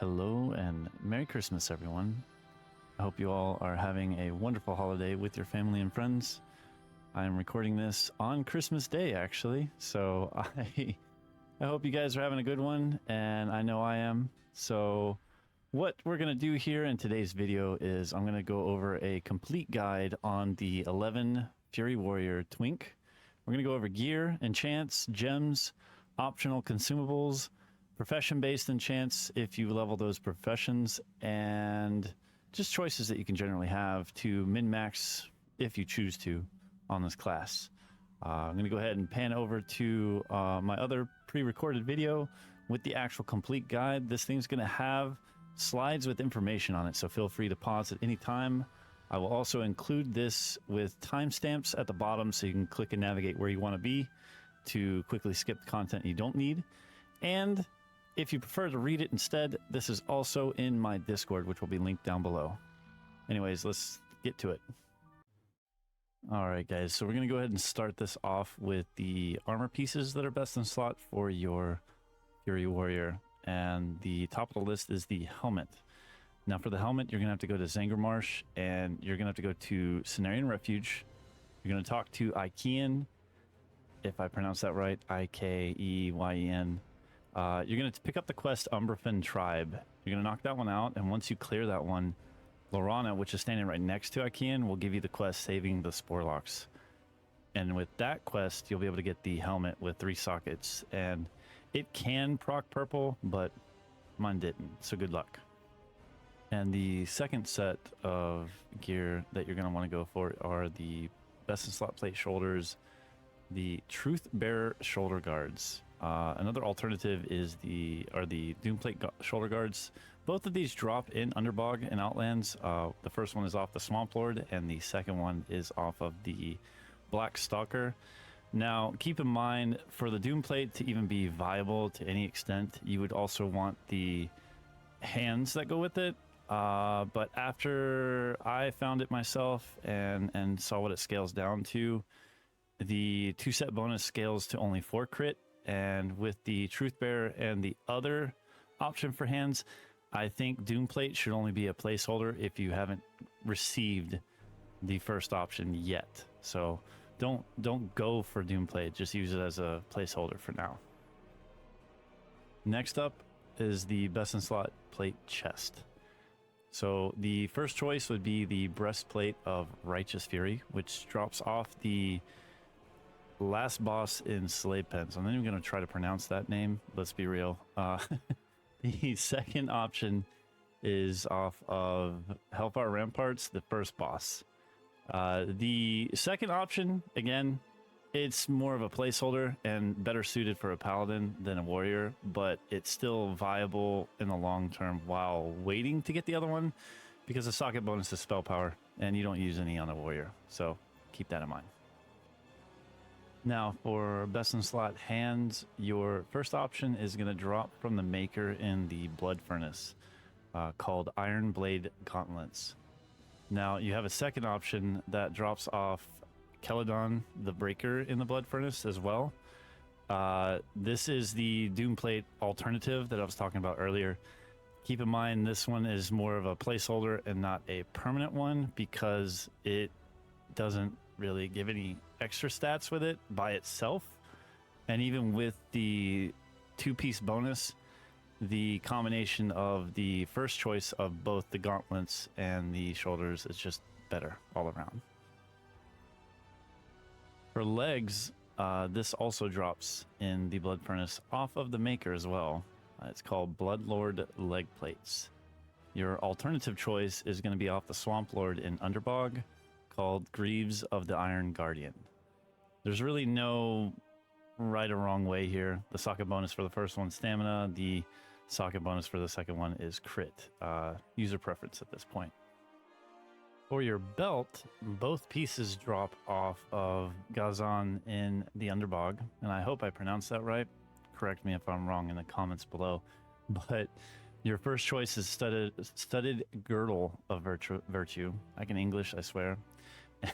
Hello and Merry Christmas, everyone. I hope you all are having a wonderful holiday with your family and friends. I am recording this on Christmas Day, actually, so I hope you guys are having a good one, and I know I am. So what we're going to do here in today's video is I'm going to go over a complete guide on the 11 Fury Warrior Twink. We're going to go over gear, enchants, gems, optional consumables, profession-based enchants if you level those professions, and just choices that you can generally have to min-max if you choose to on this class. I'm going to go ahead and pan over to my other pre-recorded video with the actual complete guide. This thing's going to have slides with information on it, so feel free to pause at any time. I will also include this with timestamps at the bottom so you can click and navigate where you want to be to quickly skip the content you don't need. And if you prefer to read it instead, this is also in my Discord, which will be linked down below. Anyways, let's get to it. All right, guys, so we're going to go ahead and start this off with the armor pieces that are best in slot for your Fury Warrior. And the top of the list is the helmet. Now, for the helmet, you're going to have to go to Zangarmarsh, and you're going to have to go to Cenarian Refuge. You're going to talk to Ikeyen, if I pronounce that right, Ikeyen. You're going to pick up the quest Umbrafin Tribe. You're going to knock that one out, and once you clear that one, Lorana, which is standing right next to Ikeyen, will give you the quest Saving the Sporelocks. And with that quest, you'll be able to get the helmet with 3 sockets, and it can proc purple, but mine didn't, so good luck. And the second set of gear that you're going to want to go for are the best in slot plate shoulders, the Truth Bearer shoulder guards. Another alternative is the Doom Plate shoulder guards. Both of these drop in Underbog and Outlands. The first one is off the Swamp Lord, and the second one is off of the Black Stalker. Now, keep in mind, for the Doom Plate to even be viable to any extent, you would also want the hands that go with it. But after I found it myself and saw what it scales down to, the 2-set bonus scales to only 4 crit. And with the Truth Bearer and the other option for hands, I think Doom Plate should only be a placeholder if you haven't received the first option yet. So don't go for Doom Plate, just use it as a placeholder for now. Next up is the best in slot plate chest. So the first choice would be the breastplate of Righteous Fury, which drops off the last boss in Slave Pens. I'm not even going to try to pronounce that name. Let's be real. The second option is off of Hellfire Ramparts, the first boss. The second option, again, it's more of a placeholder and better suited for a paladin than a warrior, but it's still viable in the long term while waiting to get the other one, because the socket bonus is spell power and you don't use any on a warrior. So keep that in mind. Now, for best in slot hands, your first option is going to drop from the maker in the Blood Furnace, called Iron Blade Gauntlets. Now, you have a second option that drops off Keladon, the Breaker, in the Blood Furnace as well. This is the Doom Plate alternative that I was talking about earlier. Keep in mind, this one is more of a placeholder and not a permanent one, because it doesn't really give any extra stats with it by itself. And even with the 2-piece bonus, the combination of the first choice of both the gauntlets and the shoulders is just better all around. For legs, this also drops in the Blood Furnace off of the maker as well. It's called Bloodlord Leg Plates. Your alternative choice is going to be off the Swamp Lord in Underbog, called Greaves of the Iron Guardian. There's really no right or wrong way here. The socket bonus for the first one, stamina. The socket bonus for the second one is crit. User preference at this point. For your belt, both pieces drop off of Gazan in the Underbog, and I hope I pronounced that right. Correct me if I'm wrong in the comments below. But your first choice is studded girdle of virtue. I can English, I swear.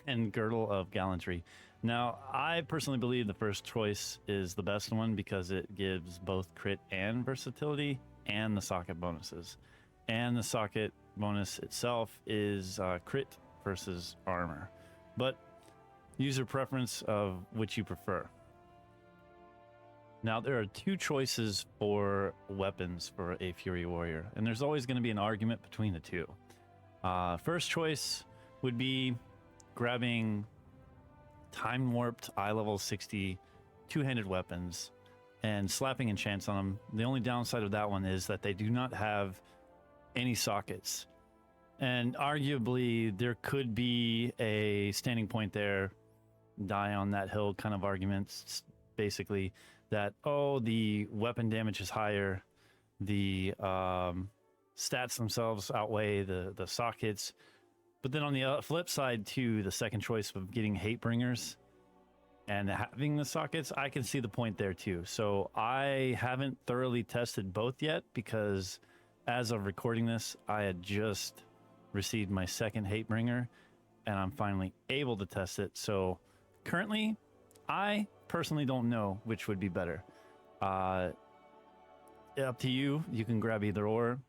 And girdle of gallantry. Now, I personally believe the first choice is the best one because it gives both crit and versatility, and the socket bonuses. And the socket bonus itself is crit versus armor, but user preference of which you prefer. Now, there are two choices for weapons for a Fury Warrior, and there's always going to be an argument between the two. First choice would be grabbing Timewarped eye level 60 two-handed weapons and slapping enchants on them. The only downside of that one is that they do not have any sockets. And arguably, there could be a standing point there, die on that hill kind of arguments, basically, that, oh, the weapon damage is higher, the stats themselves outweigh the sockets. But then on the flip side, too, the second choice of getting hate bringers and having the sockets, I can see the point there, too. So I haven't thoroughly tested both yet because as of recording this, I had just received my second hate bringer and I'm finally able to test it. So currently, I personally don't know which would be better. Up to you. You can grab either or.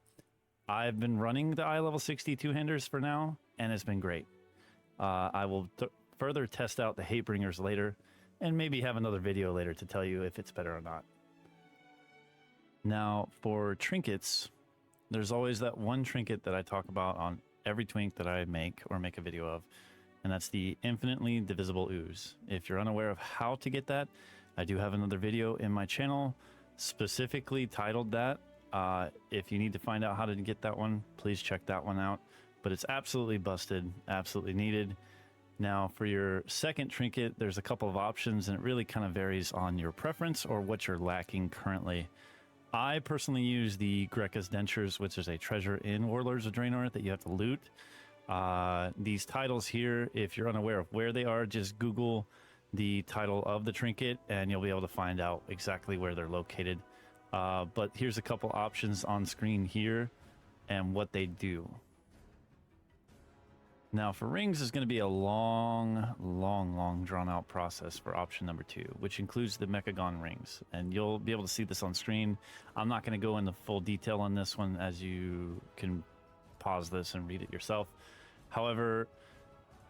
I've been running the eye level 60 two-handers for now, and it's been great. I will further test out the hate bringers later, and maybe have another video later to tell you if it's better or not. Now, for trinkets, there's always that one trinket that I talk about on every twink that I make or make a video of, and that's the infinitely divisible ooze. If you're unaware of how to get that, I do have another video in my channel specifically titled that. If you need to find out how to get that one, please check that one out. But it's absolutely busted, absolutely needed. Now, for your second trinket, there's a couple of options, and it really kind of varies on your preference or what you're lacking currently. I personally use the Greca's Dentures, which is a treasure in Warlords of Draenor that you have to loot. These titles here, if you're unaware of where they are, just Google the title of the trinket and you'll be able to find out exactly where they're located. But here's a couple options on screen here and what they do. Now, for rings is going to be a long drawn out process for option number 2, which includes the Mechagon rings, and you'll be able to see this on screen. I'm not going to go into full detail on this one, as you can pause this and read it yourself. However,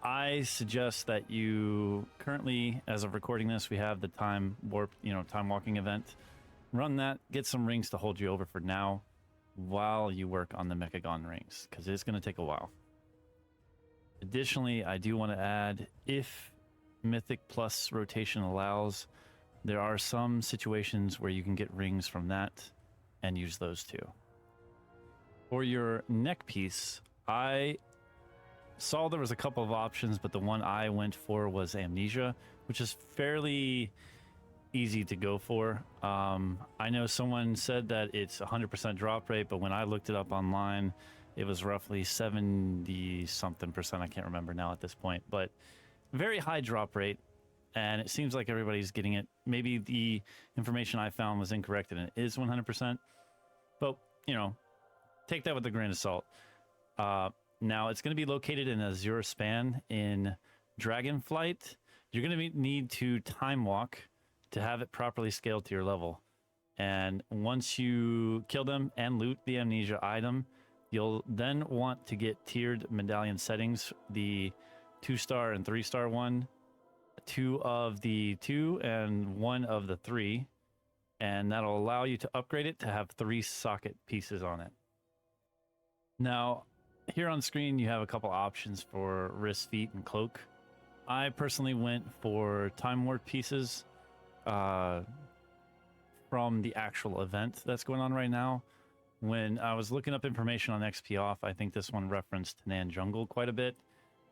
I suggest that you currently, as of recording this, we have the time walking event. Run that, get some rings to hold you over for now while you work on the Mechagon rings, because it's going to take a while. Additionally, I do want to add, if Mythic Plus rotation allows, there are some situations where you can get rings from that and use those too. For your neck piece, I saw there was a couple of options, but the one I went for was Amnesia, which is fairly easy to go for. I know someone said that it's 100% drop rate, but when I looked it up online, it was roughly 70-something%. I can't remember now at this point, but very high drop rate, and it seems like everybody's getting it. Maybe the information I found was incorrect and it is 100%, but you know, take that with a grain of salt. Now, it's going to be located in Azure Span in Dragonflight. You're going to need to time walk to have it properly scaled to your level. And once you kill them and loot the Amnesia item, you'll then want to get tiered medallion settings, the 2-star and 3-star one, 2 of the 2 and 1 of the 3, and that'll allow you to upgrade it to have 3 socket pieces on it. Now, here on screen, you have a couple options for wrist, feet, and cloak. I personally went for Timewarped pieces from the actual event that's going on right now. When I was looking up information on XP Off, I think this one referenced Nan Jungle quite a bit.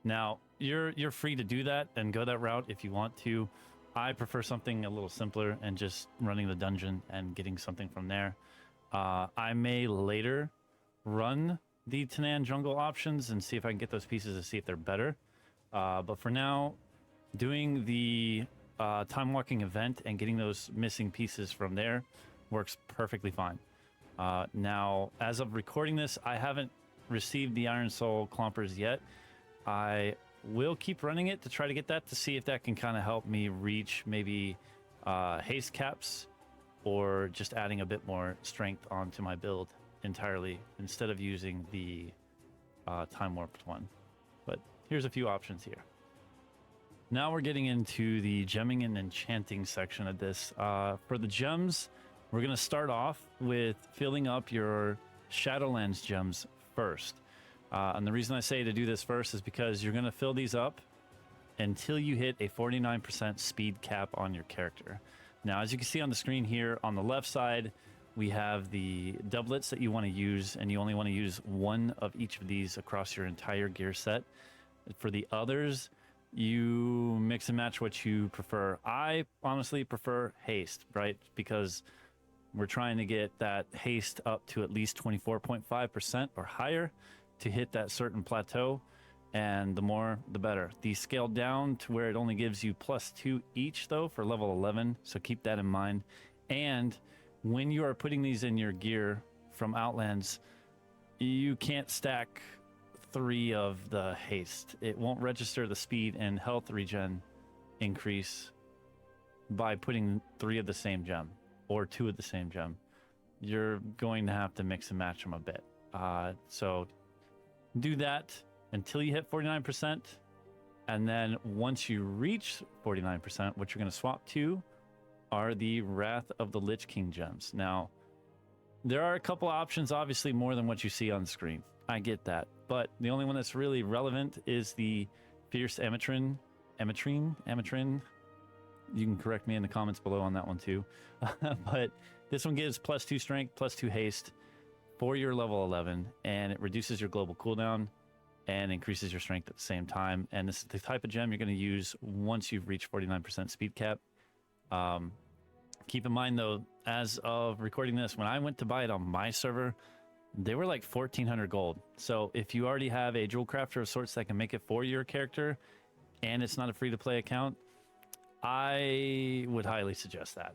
Now, you're free to do that and go that route if you want to. I prefer something a little simpler and just running the dungeon and getting something from there. I may later run the Tanan Jungle options and see if I can get those pieces to see if they're better. But for now, doing the time walking event and getting those missing pieces from there works perfectly fine. Now, as of recording this, I haven't received the Iron Soul Clompers yet. I will keep running it to try to get that, to see if that can kind of help me reach maybe haste caps or just adding a bit more strength onto my build entirely instead of using the Timewarped one. But here's a few options here. Now we're getting into the gemming and enchanting section of this. For the gems, we're going to start off with filling up your Shadowlands gems first. And the reason I say to do this first is because you're going to fill these up until you hit a 49% speed cap on your character. Now, as you can see on the screen here, on the left side, we have the doublets that you want to use, and you only want to use one of each of these across your entire gear set. For the others, you mix and match what you prefer. I honestly prefer haste, right? Because we're trying to get that haste up to at least 24.5% or higher to hit that certain plateau, and the more the better. These scale down to where it only gives you +2 each though for level 11, so keep that in mind. And when you are putting these in your gear from Outlands, you can't stack 3 of the haste. It won't register the speed and health regen increase by putting 3 of the same gem or 2 of the same gem. You're going to have to mix and match them a bit. So do that until you hit 49%, and then once you reach 49%, what you're going to swap to are the Wrath of the Lich King gems. Now, there are a couple options, obviously more than what you see on screen. I get that, but the only one that's really relevant is the Fierce Ametrine. You can correct me in the comments below on that one too. But this one gives +2 strength, +2 haste for your level 11, and it reduces your global cooldown and increases your strength at the same time. And this is the type of gem you're going to use once you've reached 49% speed cap. Keep in mind though, as of recording this, when I went to buy it on my server, they were like 1,400 gold. So if you already have a jewel crafter of sorts that can make it for your character, and it's not a free-to-play account, I would highly suggest that.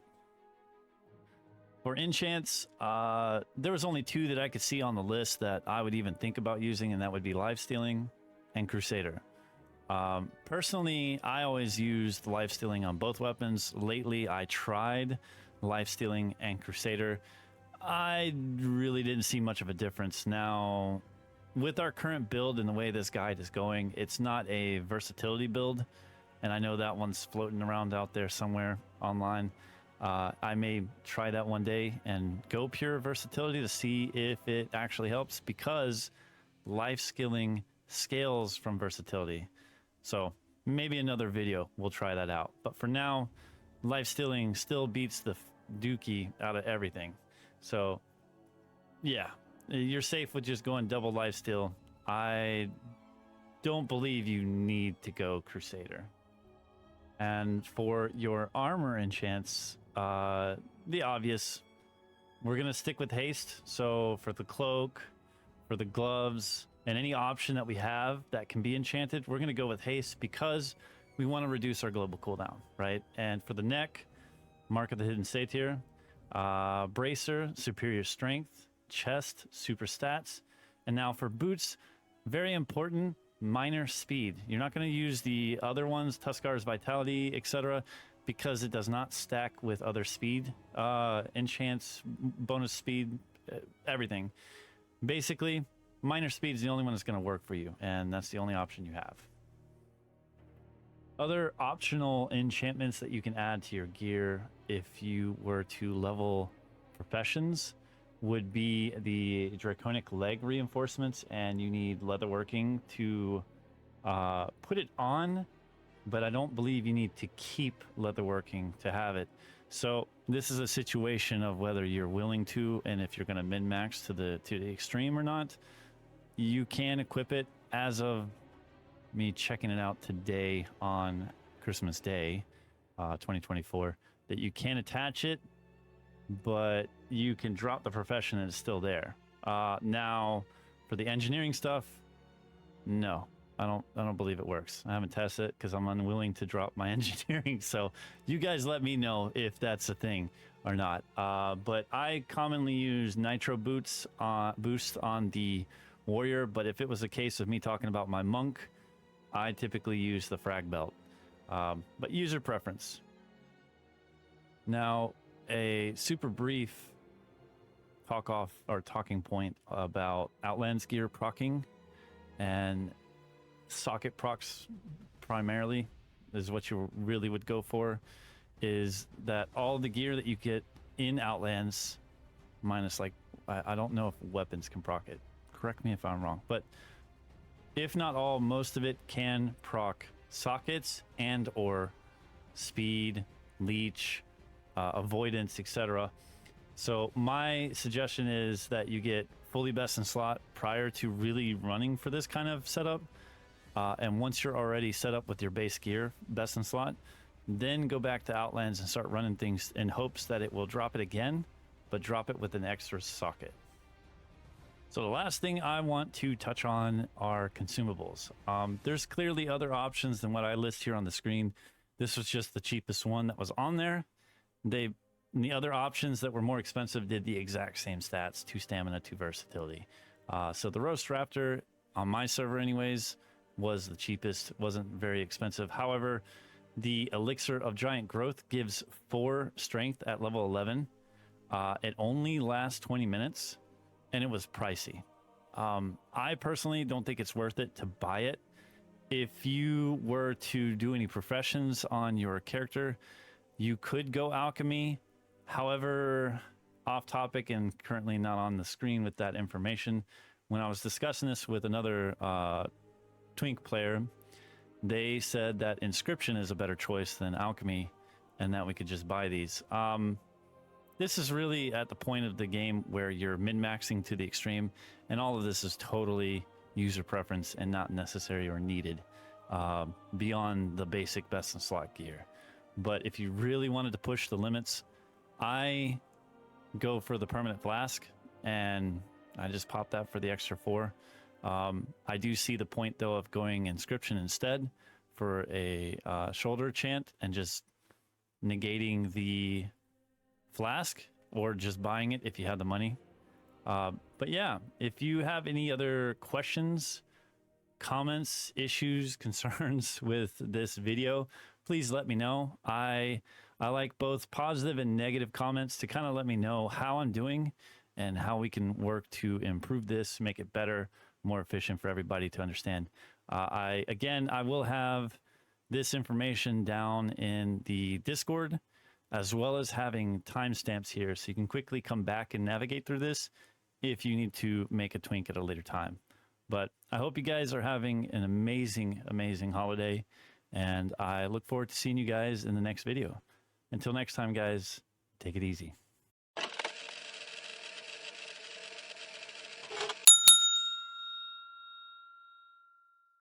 For enchants, there was only 2 that I could see on the list that I would even think about using, and that would be Lifestealing and Crusader. Personally, I always used Lifestealing on both weapons. Lately, I tried Lifestealing and Crusader. I really didn't see much of a difference. Now, with our current build and the way this guide is going, it's not a versatility build, and I know that one's floating around out there somewhere online. I may try that one day and go pure versatility to see if it actually helps, because life skilling scales from versatility. So maybe another video we'll try that out. But for now, life stealing still beats the dookie out of everything. So yeah, you're safe with just going double life steal. I don't believe you need to go Crusader. And for your armor enchants, the obvious, we're gonna stick with haste. So for the cloak, for the gloves, and any option that we have that can be enchanted, we're gonna go with haste because we want to reduce our global cooldown, right? And for the neck, Mark of the Hidden Satyr, bracer, superior strength, chest, super stats, and now for boots, very important, minor speed. You're not going to use the other ones, Tuskar's Vitality, etc., because it does not stack with other speed, enchants, bonus speed, everything. Basically, minor speed is the only one that's going to work for you, and that's the only option you have. Other optional enchantments that you can add to your gear if you were to level professions would be the draconic leg reinforcements, and you need leatherworking to put it on, but I don't believe you need to keep leatherworking to have it. So this is a situation of whether you're willing to, and if you're going to min-max to the extreme or not. You can equip it as of me checking it out today on Christmas Day, 2024, that you can attach it, but you can drop the profession and it's still there. Now, for the engineering stuff, no, I don't believe it works. I haven't tested it because I'm unwilling to drop my engineering. So you guys let me know if that's a thing or not. But I commonly use nitro boost on the warrior, but if it was a case of me talking about my monk, I typically use the frag belt. But user preference. Now, a super brief talking point about Outlands gear procking, and socket procs primarily is what you really would go for. Is that all the gear that you get in Outlands, minus like, I don't know if weapons can proc it. Correct me if I'm wrong, but if not all, most of it can proc sockets and or speed, leech, avoidance, etc. So my suggestion is that you get fully best in slot prior to really running for this kind of setup. And once you're already set up with your base gear, best in slot, then go back to Outlands and start running things in hopes that it will drop it again, but drop it with an extra socket. So the last thing I want to touch on are consumables. There's clearly other options than what I list here on the screen. This was just the cheapest one that was on there. The other options that were more expensive did the exact same stats: 2 stamina, 2 versatility. So the Roast Raptor, on my server anyways, was the cheapest, wasn't very expensive. However, the Elixir of Giant Growth gives 4 strength at level 11. It only lasts 20 minutes, and it was pricey. I personally don't think it's worth it to buy it. If you were to do any professions on your character, you could go alchemy. However, off topic and currently not on the screen with that information, when I was discussing this with another Twink player, they said that inscription is a better choice than alchemy, and that we could just buy these. This is really at the point of the game where you're min-maxing to the extreme, and all of this is totally user preference and not necessary or needed beyond the basic best in slot gear. But if you really wanted to push the limits, I go for the permanent flask, and I just pop that for the extra 4. I do see the point though of going inscription instead for a shoulder chant and just negating the flask, or just buying it if you have the money. But yeah, if you have any other questions, comments, issues, concerns with this video, please let me know. I like both positive and negative comments to kind of let me know how I'm doing and how we can work to improve this, make it better, more efficient for everybody to understand. I will have this information down in the Discord, as well as having timestamps here so you can quickly come back and navigate through this if you need to make a twink at a later time. But I hope you guys are having an amazing, amazing holiday, and I look forward to seeing you guys in the next video. Until next time, guys, take it easy.